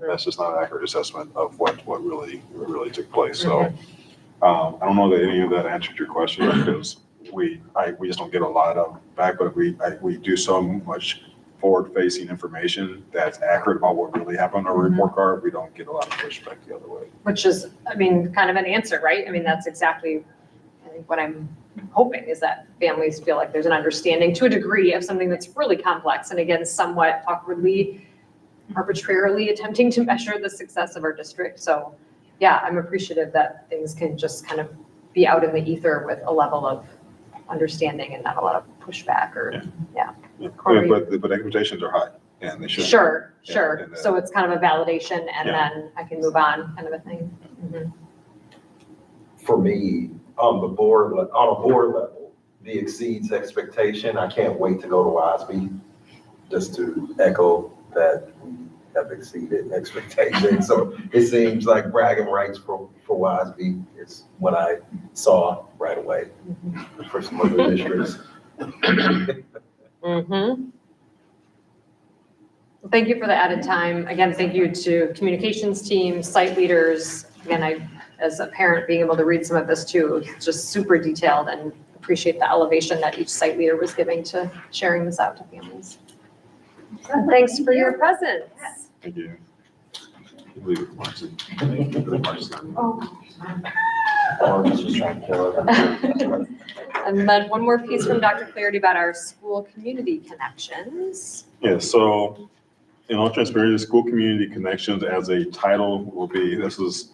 that's just not an accurate assessment of what really took place. So I don't know that any of that answered your question because we just don't get a lot of back, but we do so much forward-facing information that's accurate about what really happened on our report card. We don't get a lot of pushback the other way. Which is, I mean, kind of an answer, right? I mean, that's exactly, I think what I'm hoping is that families feel like there's an understanding to a degree of something that's really complex and again, somewhat awkwardly, arbitrarily attempting to measure the success of our district. So yeah, I'm appreciative that things can just kind of be out in the ether with a level of understanding and not a lot of pushback or, But expectations are high and they should. Sure. And So it's kind of a validation and then I can move on kind of a thing. For me, on a board level, the exceeds expectation. I can't wait to go to WASB just to echo that we have exceeded expectations. So it seems like bragging rights for WASB is what I saw right away for some other districts. Thank you for the added time. Again, thank you to communications team, site leaders. Again, as a parent, being able to read some of this too, it's just super detailed and appreciate the elevation that each site leader was giving to sharing this out to families. Thanks for your presence. Thank you. Leave it, Marcy. And then one more piece from Dr. Clarity about our school community connections. Yeah, so in all transparency, school community connections as a title will be, this was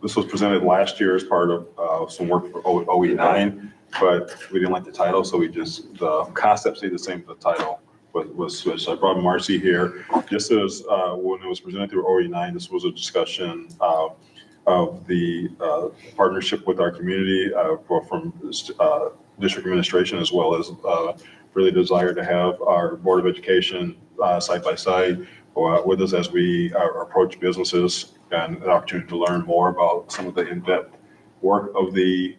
presented last year as part of some work for OE9, but we didn't like the title, so the concept stayed the same, the title was switched. So I brought Marcy here. This is, when it was presented through OE9, this was a discussion of the partnership with our community from district administration, as well as really desire to have our Board of Education side by side with us as we approach businesses and an opportunity to learn more about some of the in-depth work of the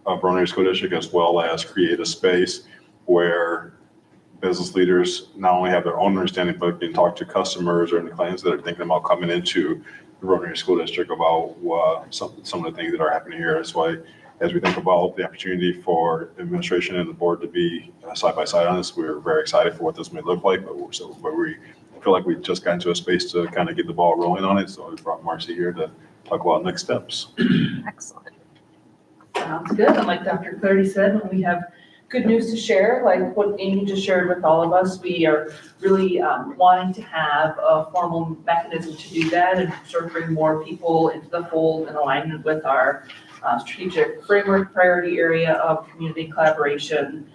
Verona School District, as well as create a space where business leaders not only have their own understanding, but can talk to customers or any clients that are thinking about coming into the Verona School District about some of the things that are happening here. That's why, as we think about the opportunity for administration and the board to be side by side on this, we're very excited for what this may look like, but we feel like we just got into a space to kind of get the ball rolling on it. So we brought Marcy here to talk about next steps. Excellent. Sounds good. And like Dr. Clarity said, when we have good news to share, like what Amy just shared with all of us. We are really wanting to have a formal mechanism to do that and sort of bring more people into the fold in alignment with our strategic framework priority area of community collaboration.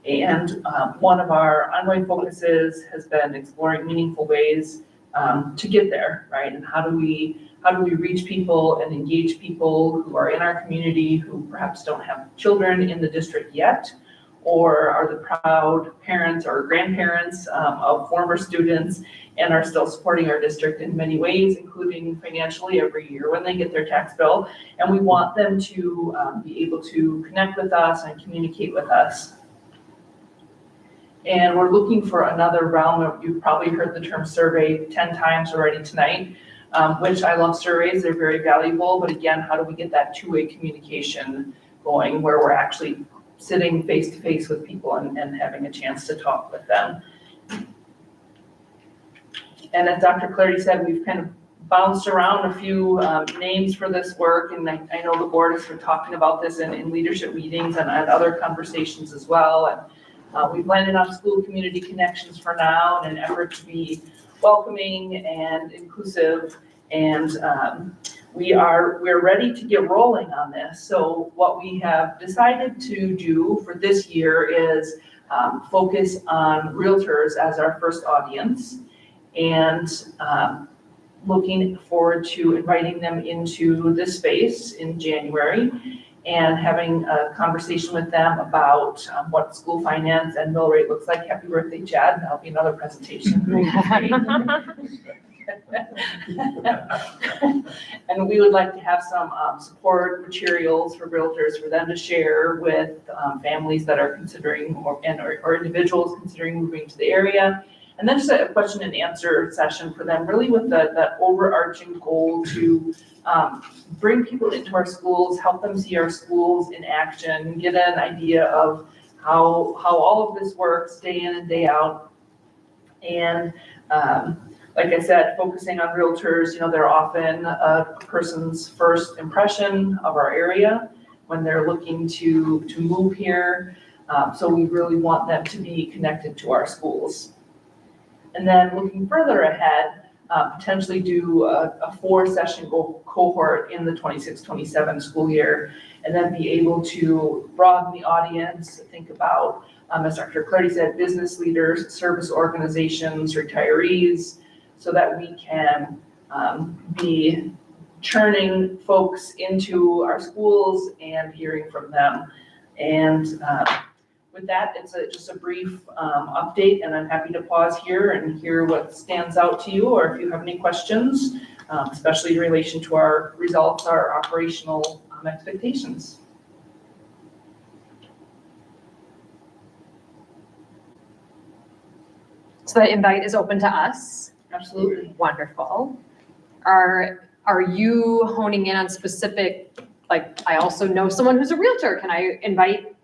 And one of our ongoing focuses has been exploring meaningful ways to get there, right? And how do we reach people and engage people who are in our community who perhaps don't have children in the district yet, or are the proud parents or grandparents of former students and are still supporting our district in many ways, including financially every year when they get their tax bill. And we want them to be able to connect with us and communicate with us. And we're looking for another round of, you've probably heard the term survey 10 times already tonight, which I love surveys, they're very valuable. But again, how do we get that two-way communication going where we're actually sitting face to face with people and having a chance to talk with them. And as Dr. Clardy said, we've kind of bounced around a few names for this work, and I know the board has been talking about this in leadership meetings and other conversations as well. And we've landed on school community connections for now in an effort to be welcoming and inclusive, and we're ready to get rolling on this. So what we have decided to do for this year is focus on realtors as our first audience, and looking forward to inviting them into this space in January and having a conversation with them about what school finance and mill rate looks like. Happy birthday, Chad. That'll be another presentation. And we would like to have some support materials for realtors for them to share with families that are considering or individuals considering moving to the area. And then just a question and answer session for them, really with that overarching goal to bring people into our schools, help them see our schools in action, get an idea of how all of this works day in and day out. And like I said, focusing on realtors, they're often a person's first impression of our area when they're looking to move here. So we really want them to be connected to our schools. And then looking further ahead, potentially do a 4-session cohort in the 26-27 school year, and then be able to broaden the audience, think about, as Dr. Clardy said, business leaders, service organizations, retirees, so that we can be churning folks into our schools and hearing from them. And with that, it's just a brief update, and I'm happy to pause here and hear what stands out to you, or if you have any questions, especially in relation to our results, our operational expectations. So the invite is open to us. Absolutely. Wonderful. Are you honing in on specific, like, I also know someone who's a realtor, can I invite,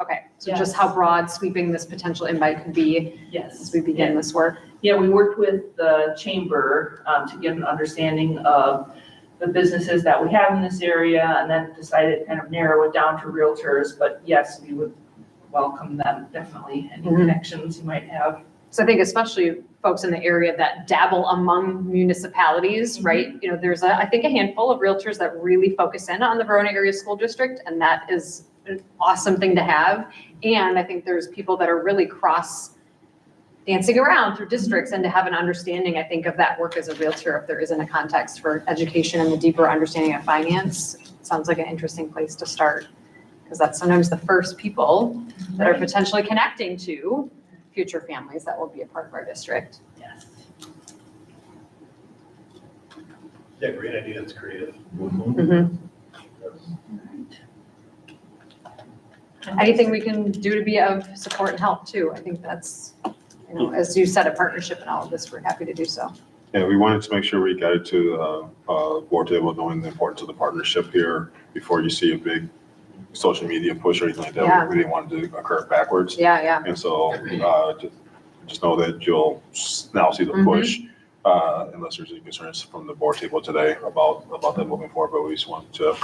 okay, so just how broad sweeping this potential invite could be Yes. as we begin this work? Yeah, we worked with the chamber to get an understanding of the businesses that we have in this area, and then decided to kind of narrow it down to realtors. But yes, we would welcome them, definitely, any connections you might have. So I think especially folks in the area that dabble among municipalities, right? There's I think a handful of realtors that really focus in on the Verona Area School District, and that is an awesome thing to have. And I think there's people that are really dancing around through districts, and to have an understanding, I think, of that work as a realtor, if there isn't a context for education and the deeper understanding of finance, sounds like an interesting place to start, because that's sometimes the first people that are potentially connecting to future families that will be a part of our district. Yes. Yeah, great idea. It's creative. Anything we can do to be of support and help too. I think that's, as you said, a partnership in all of this, we're happy to do so. Yeah, we wanted to make sure we got it to the board table, knowing the importance of the partnership here before you see a big social media push or anything like that. Yeah. We didn't want it to occur backwards. Yeah. And so just know that you'll now see the push, unless there's any concerns from the board table today about that moving forward. But we just wanted to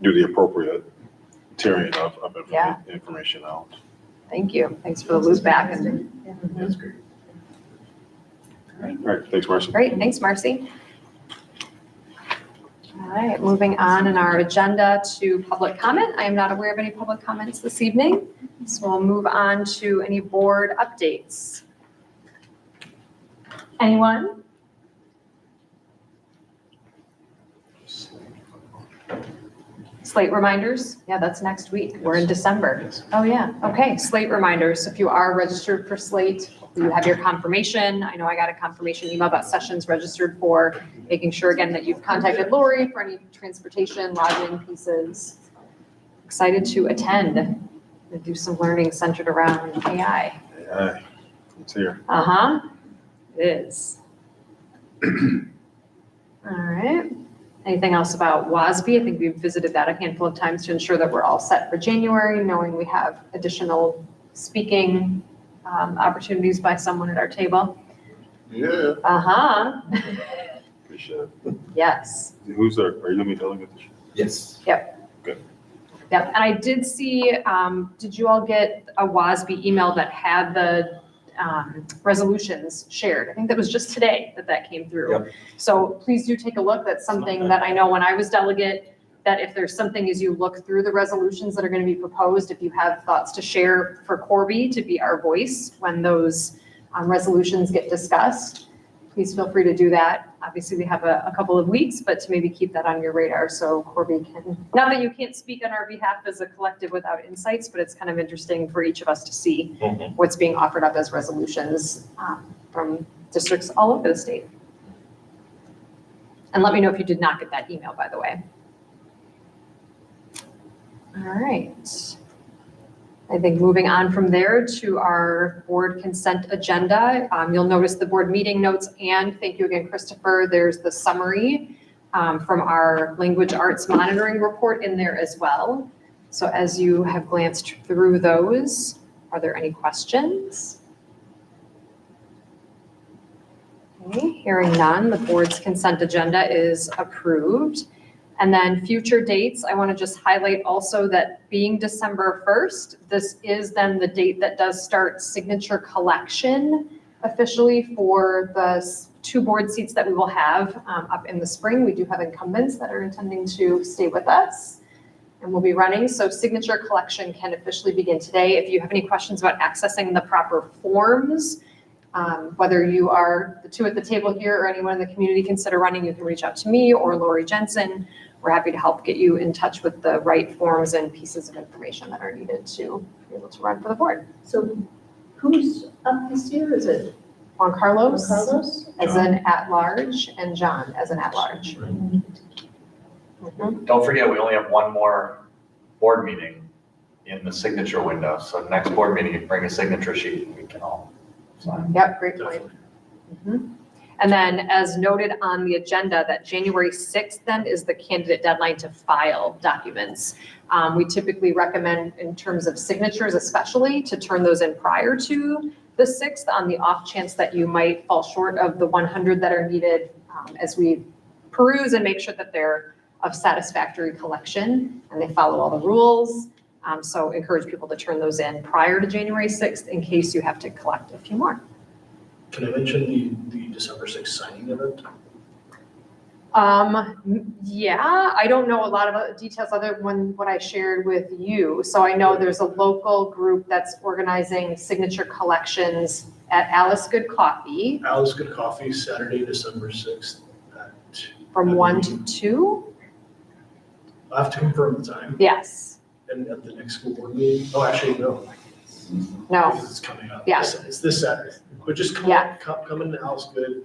do the appropriate tiering of information out. Thank you. Thanks for the loop back. And That's great. All right, thanks, Marcia. great, thanks, Marcy. All right, moving on in our agenda to public comment. I am not aware of any public comments this evening, so we'll move on to any board updates. Anyone? Slate reminders? Yeah, that's next week. We're in December. Oh, yeah. Okay, slate reminders. If you are registered for slate, you have your confirmation. I know I got a confirmation email about sessions registered for, making sure again that you've contacted Lori for any transportation, lodging pieces. Excited to attend and do some learning centered around AI. Yeah, it's here. Uh-huh, it is. All right. Anything else about WASB? I think we've visited that a handful of times to ensure that we're all set for January, knowing we have additional speaking opportunities by someone at our table. Yeah. Uh-huh, Appreciate it. yes. Who's there? Are you gonna be delegate this year? Yes. Yep, and I did see, did you all get a WASB email that had the resolutions shared? I think that was just today that came through. Yep. So please do take a look. That's something that I know when I was delegate, that if there's something as you look through the resolutions that are going to be proposed, if you have thoughts to share for Corby to be our voice when those resolutions get discussed, please feel free to do that. Obviously, we have a couple of weeks, but to maybe keep that on your radar so Corby can, not that you can't speak on our behalf as a collective without insights, but it's kind of interesting for each of us to see what's being offered up as resolutions from districts all over the state. And let me know if you did not get that email, by the way. All right. I think moving on from there to our board consent agenda, you'll notice the board meeting notes, and thank you again, Christopher, there's the summary from our language arts monitoring report in there as well. So as you have glanced through those, are there any questions? Okay, hearing none, the board's consent agenda is approved. And then future dates, I want to just highlight also that being December 1st, this is then the date that does start signature collection officially for the 2 board seats that we will have up in the spring. We do have incumbents that are intending to stay with us and we'll be running. So signature collection can officially begin today. If you have any questions about accessing the proper forms, whether you are the 2 at the table here or anyone in the community consider running, you can reach out to me or Lori Jensen. We're happy to help get you in touch with the right forms and pieces of information that are needed to be able to run for the board. So who's up this year? Is it Juan Carlos, Carlos? as an at-large and John as an at-large. Mhm. Don't forget, we only have one more board meeting in the signature window. So next board meeting, you bring a signature sheet and we can all sign. Yep, great point. Mhm. And then as noted on the agenda, that January 6th then is the candidate deadline to file documents. We typically recommend in terms of signatures especially to turn those in prior to the 6th on the off chance that you might fall short of the 100 that are needed as we peruse and make sure that they're of satisfactory collection and they follow all the rules. So encourage people to turn those in prior to January 6th in case you have to collect a few more. Can I mention the December 6th signing event? Yeah, I don't know a lot of details other than what I shared with you. So I know there's a local group that's organizing signature collections at Alice Good Coffee Alice Good Coffee, Saturday, December 6th at. from 1 to 2. I have to confirm the time. Yes, And at the next school board meeting. Oh, actually, no. no, Because it's coming up. Yeah. It's this Saturday. But just Yeah. come in Alice Good.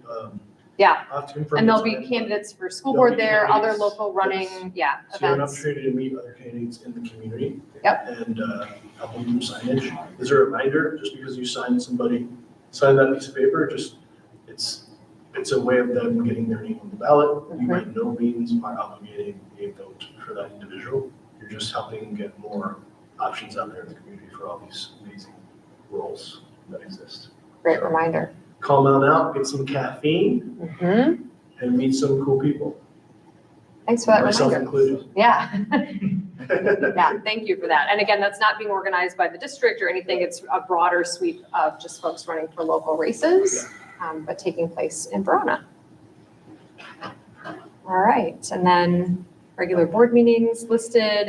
Yeah. I have to confirm. and the there'll be time. candidates for school There'll board be there, other candidates, local running, yes. yeah, So you have an events. opportunity to meet other candidates in the community. Yep. And help them do signage. As a reminder, just because you sign that piece of paper, it's a way of them getting their name on the ballot. You by no means are obligating a vote for that individual. You're just helping get more options out there in the community for all these amazing roles that exist. Great reminder. Calm down out, get some caffeine, Mhm. and meet some cool people. Thanks for that Myself reminder. included. Yeah. Yeah, thank you for that. And again, that's not being organized by the district or anything. It's a broader sweep of just folks running for local races, but taking place in Verona. All right, and then regular board meetings listed.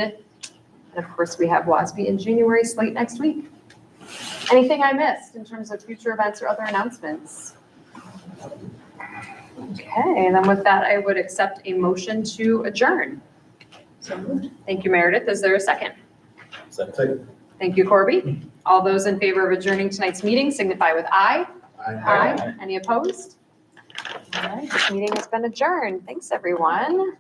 And of course, we have WASB in January slate next week. Anything I missed in terms of future events or other announcements? Okay, and then with that, I would accept a motion to adjourn. So moved. Thank you, Meredith. Is there a second? Second. Thank you, Corby. All those in favor of adjourning tonight's meeting signify with aye. Aye. Any opposed? All right, this meeting has been adjourned. Thanks, everyone.